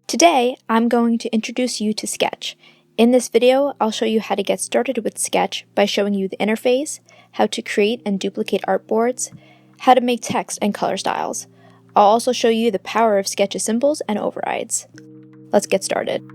Today, I'm going to introduce you to Sketch. In this video, I'll show you how to get started with Sketch by showing you the interface, how to create and duplicate artboards, how to make text and color styles. I'll also show you the power of Sketch's symbols and overrides. Let's get started.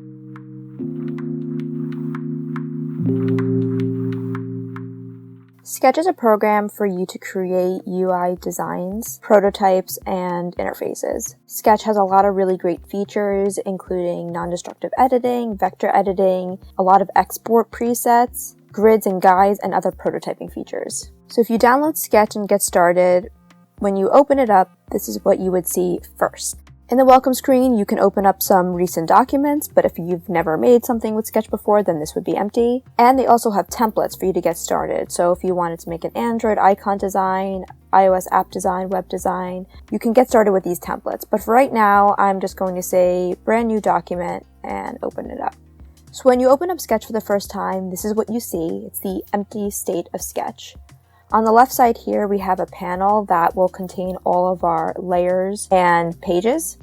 Sketch is a program for you to create UI designs, prototypes, and interfaces. Sketch has a lot of really great features, including non-destructive editing, vector editing, a lot of export presets, grids and guides, and other prototyping features. So if you download Sketch and get started, when you open it up, this is what you would see first. In the welcome screen, you can open up some recent documents, but if you've never made something with Sketch before, then this would be empty. And they also have templates for you to get started. So if you wanted to make an Android icon design, iOS app design, web design, you can get started with these templates. But for right now, I'm just going to say brand new document and open it up. So when you open up Sketch for the first time, this is what you see. It's the empty state of Sketch. On the left side here, we have a panel that will contain all of our layers and pages.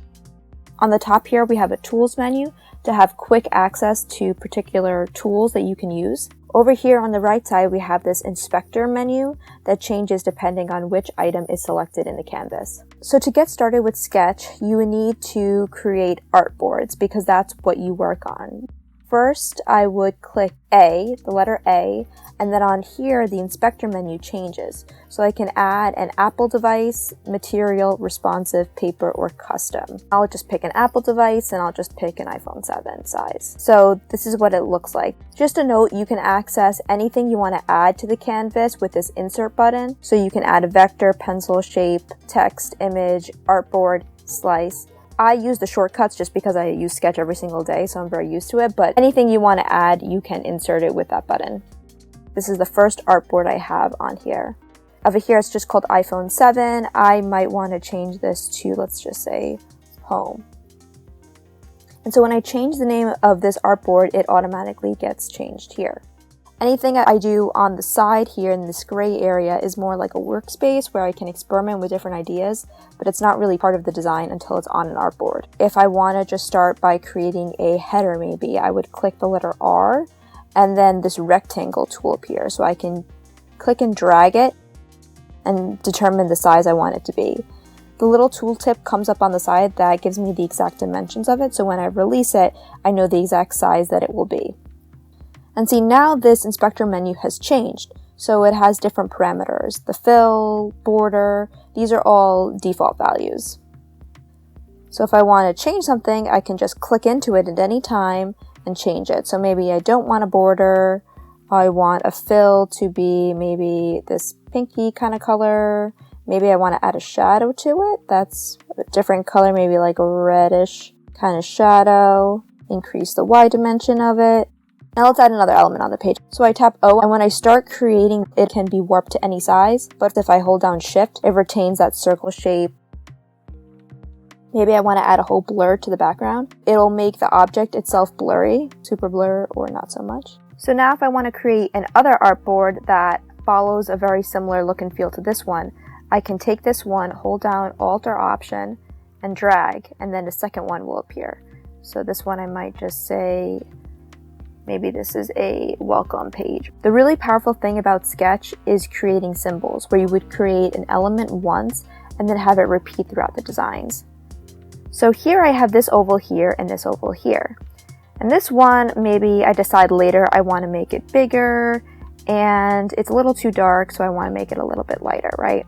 On the top here, we have a tools menu to have quick access to particular tools that you can use. Over here on the right side, we have this inspector menu that changes depending on which item is selected in the canvas. So to get started with Sketch, you would need to create artboards because that's what you work on. First, I would click A, the letter A, and then on here, the inspector menu changes. So I can add an Apple device, material, responsive, paper, or custom. I'll just pick an Apple device and I'll just pick an iPhone 7 size. So this is what it looks like. Just a note, you can access anything you want to add to the canvas with this insert button. So you can add a vector, pencil shape, text, image, artboard, slice. I use the shortcuts just because I use Sketch every single day, so I'm very used to it, but anything you want to add, you can insert it with that button. This is the first artboard I have on here. Over here, it's just called iPhone 7. I might want to change this to, let's just say, home. And so when I change the name of this artboard, it automatically gets changed here. Anything I do on the side here in this gray area is more like a workspace where I can experiment with different ideas, but it's not really part of the design until it's on an artboard. If I want to just start by creating a header maybe, I would click the letter R and then this rectangle tool appears. So I can click and drag it and determine the size I want it to be. The little tooltip comes up on the side that gives me the exact dimensions of it, so when I release it, I know the exact size that it will be. And see, now this inspector menu has changed. So it has different parameters. The fill, border, these are all default values. So if I want to change something, I can just click into it at any time and change it. So maybe I don't want a border. I want a fill to be maybe this pinky kind of color. Maybe I want to add a shadow to it. That's a different color, maybe like a reddish kind of shadow. Increase the Y dimension of it. Now let's add another element on the page. So I tap O, and when I start creating, it can be warped to any size, but if I hold down Shift, it retains that circle shape. Maybe I want to add a whole blur to the background. It'll make the object itself blurry, super blur or not so much. So now if I want to create another artboard that follows a very similar look and feel to this one, I can take this one, hold down Alt or Option, and drag, and then the second one will appear. So this one I might just say, maybe this is a welcome page. The really powerful thing about Sketch is creating symbols, where you would create an element once and then have it repeat throughout the designs. So here I have this oval here and this oval here. And this one, maybe I decide later I want to make it bigger and it's a little too dark, so I want to make it a little bit lighter, right?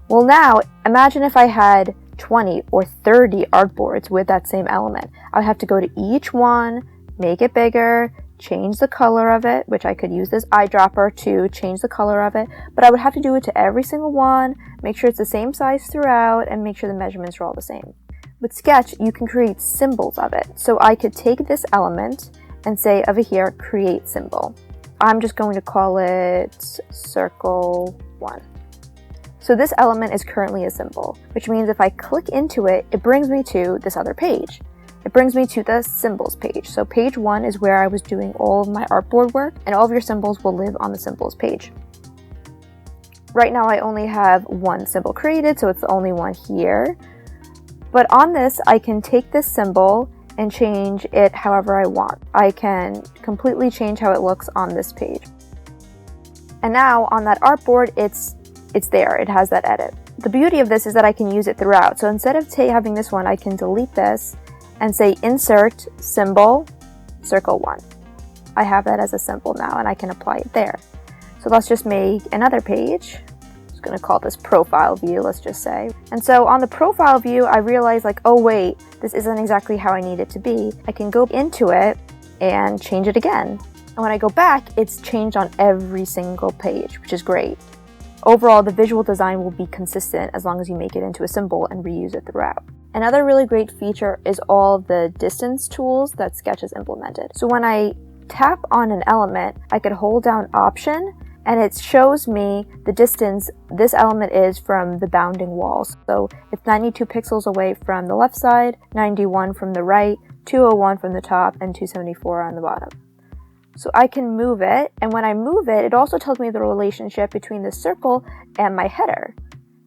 Well now, imagine if I had 20 or 30 artboards with that same element. I would have to go to each one, make it bigger, change the color of it, which I could use this eyedropper to change the color of it, but I would have to do it to every single one, make sure it's the same size throughout, and make sure the measurements are all the same. With Sketch, you can create symbols of it. So I could take this element and say over here, create symbol. I'm just going to call it circle 1. So this element is currently a symbol, which means if I click into it, it brings me to this other page. It brings me to the symbols page. So page 1 is where I was doing all of my artboard work, and all of your symbols will live on the symbols page. Right now I only have one symbol created, so it's the only one here. But on this, I can take this symbol and change it however I want. I can completely change how it looks on this page. And now on that artboard, it's there. It has that edit. The beauty of this is that I can use it throughout. So instead of having this one, I can delete this and say insert symbol circle 1. I have that as a symbol now and I can apply it there. So let's just make another page. I'm just going to call this profile view, let's just say. And so on the profile view, I realized like, oh wait, this isn't exactly how I need it to be. I can go into it and change it again. And when I go back, it's changed on every single page, which is great. Overall, the visual design will be consistent as long as you make it into a symbol and reuse it throughout. Another really great feature is all the distance tools that Sketch has implemented. So when I tap on an element, I could hold down Option and it shows me the distance this element is from the bounding walls. So it's 92 pixels away from the left side, 91 from the right, 201 from the top, and 274 on the bottom. So I can move it, and when I move it, it also tells me the relationship between the circle and my header.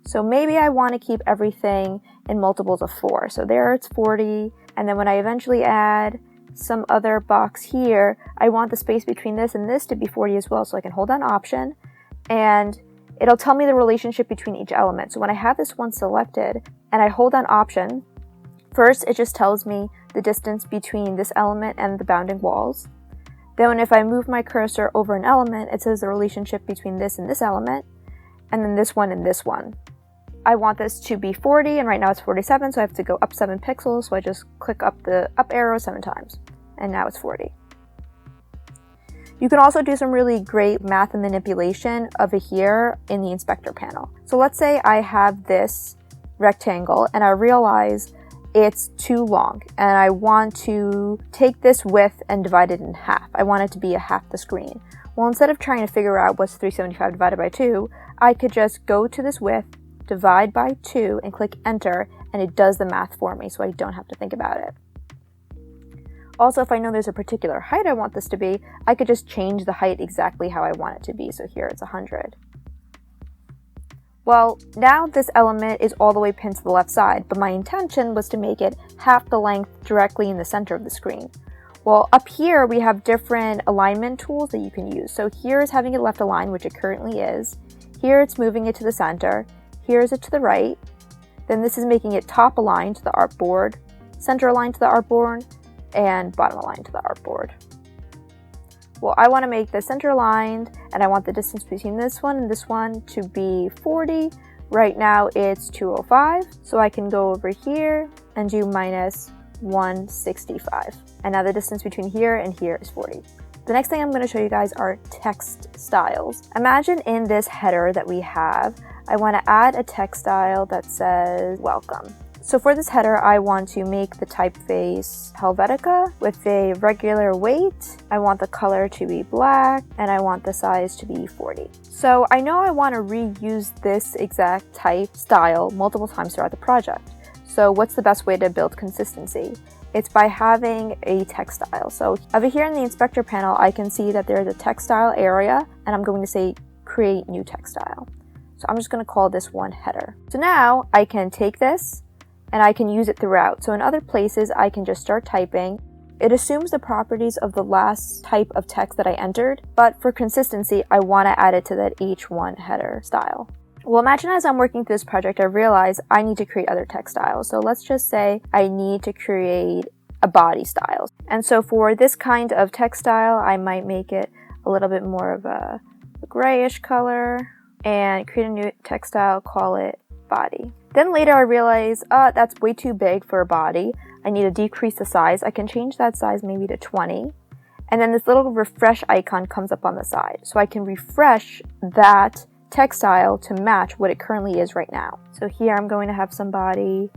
So maybe I want to keep everything in multiples of 4. So there it's 40, and then when I eventually add some other box here, I want the space between this and this to be 40 as well. So I can hold down Option, and it'll tell me the relationship between each element. So when I have this one selected, and I hold down Option, first it just tells me the distance between this element and the bounding walls. Then if I move my cursor over an element, it says the relationship between this and this element, and then this one and this one. I want this to be 40, and right now it's 47, so I have to go up 7 pixels, so I just click up the up arrow 7 times, and now it's 40. You can also do some really great math and manipulation over here in the inspector panel. So let's say I have this rectangle, and I realize it's too long and I want to take this width and divide it in half. I want it to be a half the screen. Well, instead of trying to figure out what's 375 divided by 2, I could just go to this width, divide by 2, and click enter, and it does the math for me so I don't have to think about it. Also, if I know there's a particular height I want this to be, I could just change the height exactly how I want it to be. So here it's 100. Well, now this element is all the way pinned to the left side, but my intention was to make it half the length directly in the center of the screen. Well, up here we have different alignment tools that you can use. So here is having it left aligned, which it currently is. Here it's moving it to the center. Here is it to the right. Then this is making it top aligned to the artboard, center aligned to the artboard, and bottom aligned to the artboard. Well, I want to make the center aligned, and I want the distance between this one and this one to be 40. Right now it's 205, so I can go over here and do minus 165. And now the distance between here and here is 40. The next thing I'm going to show you guys are text styles. Imagine in this header that we have, I want to add a text style that says welcome. So for this header, I want to make the typeface Helvetica with a regular weight. I want the color to be black, and I want the size to be 40. So I know I want to reuse this exact type style multiple times throughout the project. So what's the best way to build consistency? It's by having a text style. So over here in the inspector panel, I can see that there's a text style area, and I'm going to say create new text style. So I'm just going to call this one header. So now I can take this, and I can use it throughout. So in other places, I can just start typing. It assumes the properties of the last type of text that I entered, but for consistency, I want to add it to that H1 header style. Well, imagine as I'm working through this project, I realize I need to create other text styles. So let's just say I need to create a body style. And so for this kind of text style, I might make it a little bit more of a grayish color and create a new text style, call it body. Then later I realize, that's way too big for a body. I need to decrease the size. I can change that size maybe to 20. And then this little refresh icon comes up on the side. So I can refresh that text style to match what it currently is right now. So here I'm going to have some body.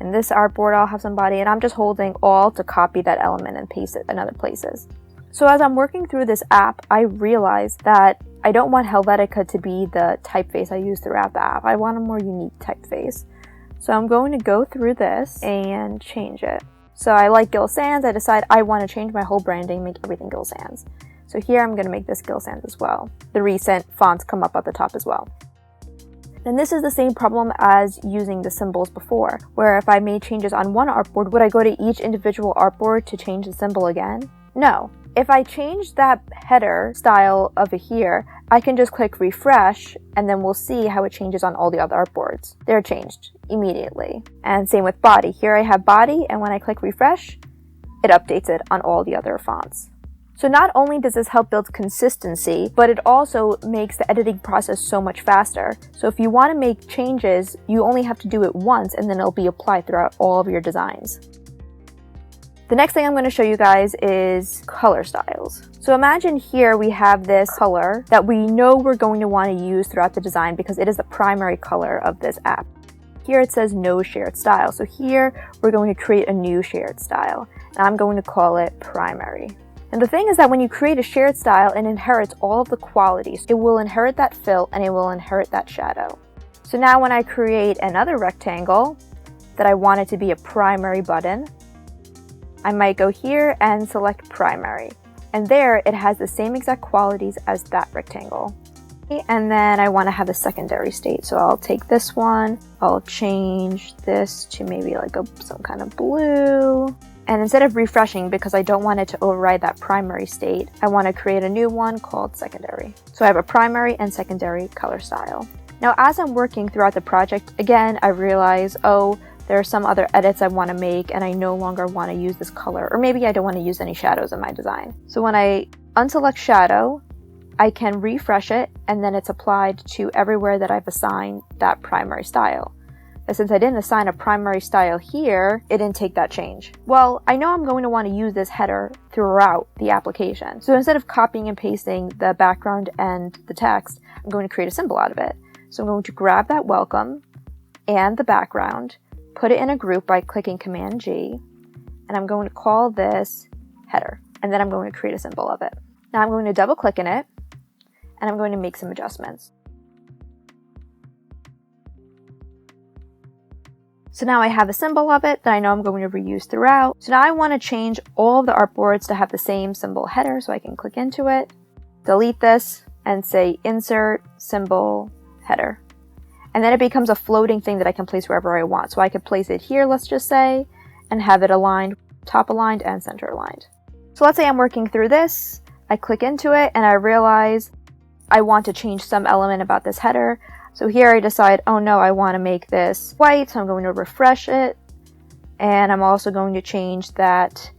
And this artboard I'll have some body. And I'm just holding Alt to copy that element and paste it in other places. So as I'm working through this app, I realized that I don't want Helvetica to be the typeface I use throughout the app. I want a more unique typeface. So I'm going to go through this and change it. So I like Gill Sans. I decide I want to change my whole branding, make everything Gill Sans. So here I'm going to make this Gill Sans as well. The recent fonts come up at the top as well. Then this is the same problem as using the symbols before, where if I made changes on one artboard, would I go to each individual artboard to change the symbol again? No. If I change that header style over here, I can just click refresh and then we'll see how it changes on all the other artboards. They're changed immediately. And same with body. Here I have body, and when I click refresh, it updates it on all the other fonts. So not only does this help build consistency, but it also makes the editing process so much faster. So if you want to make changes, you only have to do it once and then it'll be applied throughout all of your designs. The next thing I'm going to show you guys is color styles. So imagine here we have this color that we know we're going to want to use throughout the design because it is the primary color of this app. Here it says no shared style. So here we're going to create a new shared style, and I'm going to call it primary. And the thing is that when you create a shared style, it inherits all of the qualities. It will inherit that fill and it will inherit that shadow. So now when I create another rectangle that I want it to be a primary button, I might go here and select primary. And there it has the same exact qualities as that rectangle. And then I want to have a secondary state. So I'll take this one, I'll change this to maybe like some kind of blue. And instead of refreshing, because I don't want it to override that primary state, I want to create a new one called secondary. So I have a primary and secondary color style. Now, as I'm working throughout the project, again, I realize, oh, there are some other edits I want to make and I no longer want to use this color, or maybe I don't want to use any shadows in my design. So when I unselect shadow, I can refresh it and then it's applied to everywhere that I've assigned that primary style. But since I didn't assign a primary style here, it didn't take that change. Well, I know I'm going to want to use this header throughout the application. So instead of copying and pasting the background and the text, I'm going to create a symbol out of it. So I'm going to grab that welcome and the background, put it in a group by clicking Command G, and I'm going to call this header. And then I'm going to create a symbol of it. Now I'm going to double click in it, and I'm going to make some adjustments. So now I have a symbol of it that I know I'm going to reuse throughout. So now I want to change all of the artboards to have the same symbol header, so I can click into it, delete this, and say insert symbol header. And then it becomes a floating thing that I can place wherever I want. So I could place it here, let's just say, and have it aligned, top aligned, and center aligned. So let's say I'm working through this, I click into it, and I realize I want to change some element about this header. So here I decide, oh no, I want to make this white, so I'm going to refresh it. And I'm also going to change that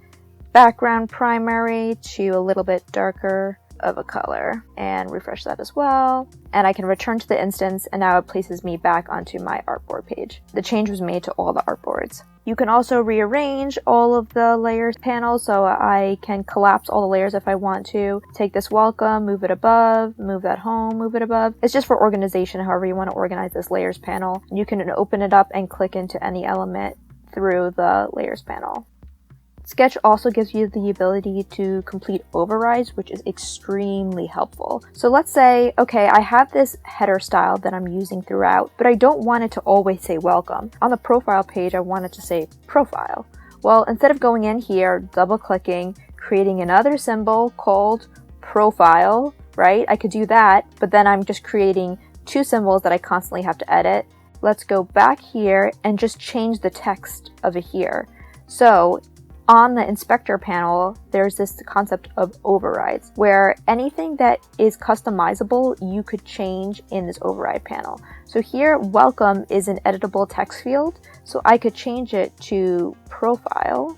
background primary to a little bit darker of a color and refresh that as well. And I can return to the instance, and now it places me back onto my artboard page. The change was made to all the artboards. You can also rearrange all of the layers panel, so I can collapse all the layers if I want to. Take this welcome, move it above, move that home, move it above. It's just for organization, however you want to organize this layers panel. You can open it up and click into any element through the layers panel. Sketch also gives you the ability to complete overrides, which is extremely helpful. So let's say, okay, I have this header style that I'm using throughout, but I don't want it to always say welcome. On the profile page, I want it to say profile. Well, instead of going in here, double clicking, creating another symbol called profile, right? I could do that, but then I'm just creating two symbols that I constantly have to edit. Let's go back here and just change the text over here. So on the inspector panel, there's this concept of overrides, where anything that is customizable, you could change in this override panel. So here, welcome is an editable text field, so I could change it to profile.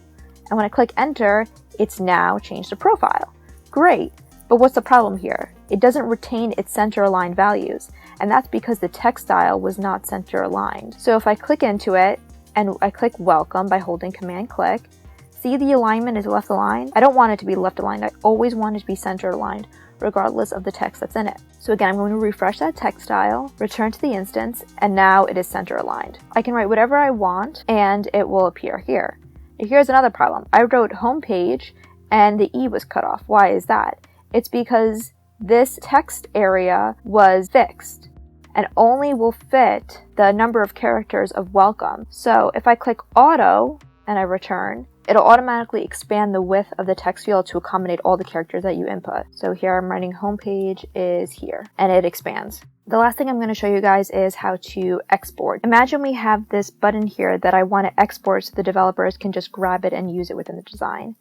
And when I click enter, it's now changed to profile. Great, but what's the problem here? It doesn't retain its center aligned values, and that's because the text style was not center aligned. So if I click into it, and I click welcome by holding Command click, see the alignment is left aligned? I don't want it to be left aligned. I always want it to be center aligned, regardless of the text that's in it. So again, I'm going to refresh that text style, return to the instance, and now it is center aligned. I can write whatever I want, and it will appear here. Now, here's another problem. I wrote home page, and the E was cut off. Why is that? It's because this text area was fixed and only will fit the number of characters of welcome. So if I click auto and I return, it'll automatically expand the width of the text field to accommodate all the characters that you input. So here I'm writing homepage is here, and it expands. The last thing I'm going to show you guys is how to export. Imagine we have this button here that I want to export so the developers can just grab it and use it within the design.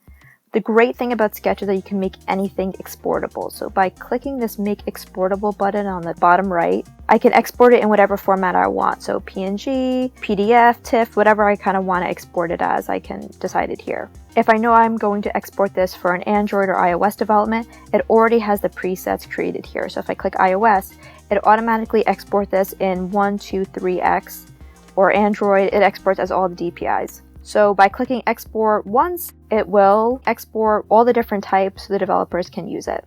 The great thing about Sketch is that you can make anything exportable. So by clicking this Make Exportable button on the bottom right, I can export it in whatever format I want. So PNG, PDF, TIFF, whatever I kind of want to export it as, I can decide it here. If I know I'm going to export this for an Android or iOS development, it already has the presets created here. So if I click iOS, it automatically exports this in 1, 2, 3x, or Android, it exports as all the DPIs. So by clicking export once, it will export all the different types so the developers can use it.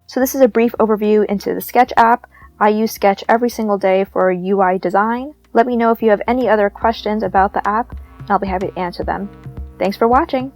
So this is a brief overview into the Sketch app. I use Sketch every single day for UI design. Let me know if you have any other questions about the app, and I'll be happy to answer them. Thanks for watching!